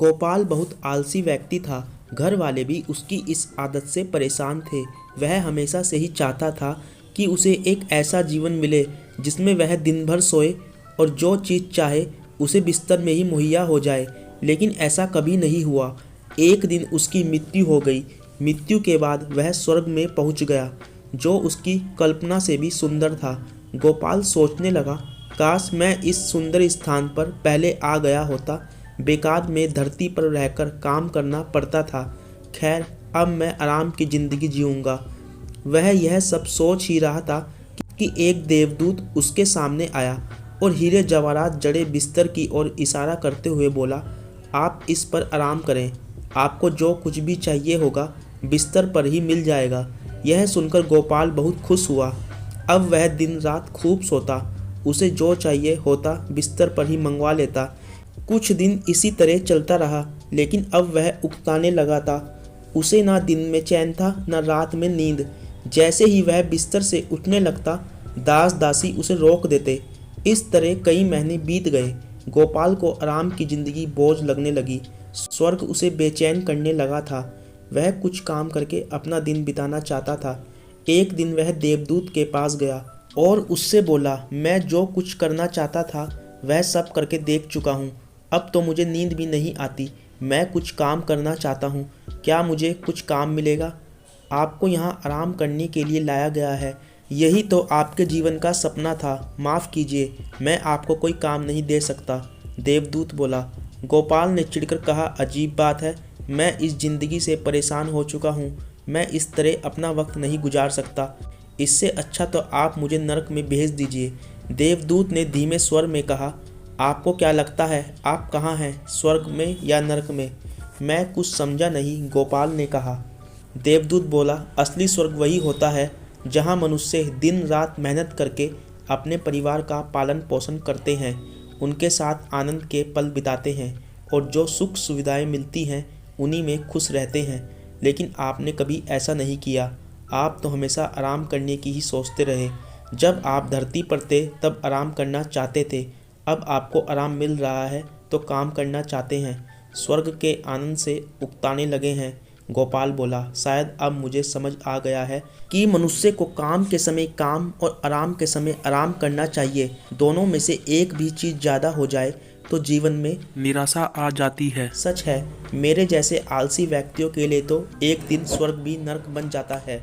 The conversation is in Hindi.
गोपाल बहुत आलसी व्यक्ति था। घर वाले भी उसकी इस आदत से परेशान थे। वह हमेशा से ही चाहता था कि उसे एक ऐसा जीवन मिले जिसमें वह दिन भर सोए और जो चीज़ चाहे उसे बिस्तर में ही मुहैया हो जाए, लेकिन ऐसा कभी नहीं हुआ। एक दिन उसकी मृत्यु हो गई। मृत्यु के बाद वह स्वर्ग में पहुंच गया, जो उसकी कल्पना से भी सुंदर था। गोपाल सोचने लगा, काश मैं इस सुंदर स्थान पर पहले आ गया होता। बेकार में धरती पर रहकर काम करना पड़ता था। खैर, अब मैं आराम की ज़िंदगी जीऊँगा। वह यह सब सोच ही रहा था कि एक देवदूत उसके सामने आया और हीरे जवाहरात जड़े बिस्तर की ओर इशारा करते हुए बोला, आप इस पर आराम करें। आपको जो कुछ भी चाहिए होगा बिस्तर पर ही मिल जाएगा। यह सुनकर गोपाल बहुत खुश हुआ। अब वह दिन रात खूब सोता। उसे जो चाहिए होता बिस्तर पर ही मंगवा लेता। कुछ दिन इसी तरह चलता रहा, लेकिन अब वह उकताने लगा था। उसे ना दिन में चैन था, ना रात में नींद। जैसे ही वह बिस्तर से उठने लगता, दास दासी उसे रोक देते। इस तरह कई महीने बीत गए। गोपाल को आराम की जिंदगी बोझ लगने लगी। स्वर्ग उसे बेचैन करने लगा था। वह कुछ काम करके अपना दिन बिताना चाहता था। एक दिन वह देवदूत के पास गया और उससे बोला, मैं जो कुछ करना चाहता था वह सब करके देख चुका हूँ। अब तो मुझे नींद भी नहीं आती। मैं कुछ काम करना चाहता हूँ। क्या मुझे कुछ काम मिलेगा? आपको यहाँ आराम करने के लिए लाया गया है। यही तो आपके जीवन का सपना था। माफ़ कीजिए, मैं आपको कोई काम नहीं दे सकता। देवदूत बोला। गोपाल ने चिढ़कर कहा, अजीब बात है, मैं इस ज़िंदगी से परेशान हो चुका हूँ। मैं इस तरह अपना वक्त नहीं गुजार सकता। इससे अच्छा तो आप मुझे नरक में भेज दीजिए। देवदूत ने धीमे स्वर में कहा, आपको क्या लगता है आप कहाँ हैं, स्वर्ग में या नरक में? मैं कुछ समझा नहीं, गोपाल ने कहा। देवदूत बोला, असली स्वर्ग वही होता है जहाँ मनुष्य दिन रात मेहनत करके अपने परिवार का पालन पोषण करते हैं, उनके साथ आनंद के पल बिताते हैं और जो सुख सुविधाएं मिलती हैं उन्हीं में खुश रहते हैं। लेकिन आपने कभी ऐसा नहीं किया। आप तो हमेशा आराम करने की ही सोचते रहे। जब आप धरती पर थे तब आराम करना चाहते थे। अब आपको आराम मिल रहा है तो काम करना चाहते हैं। स्वर्ग के आनंद से उकताने लगे हैं। गोपाल बोला, शायद अब मुझे समझ आ गया है कि मनुष्य को काम के समय काम और आराम के समय आराम करना चाहिए। दोनों में से एक भी चीज़ ज़्यादा हो जाए तो जीवन में निराशा आ जाती है। सच है, मेरे जैसे आलसी व्यक्तियों के लिए तो एक दिन स्वर्ग भी नर्क बन जाता है।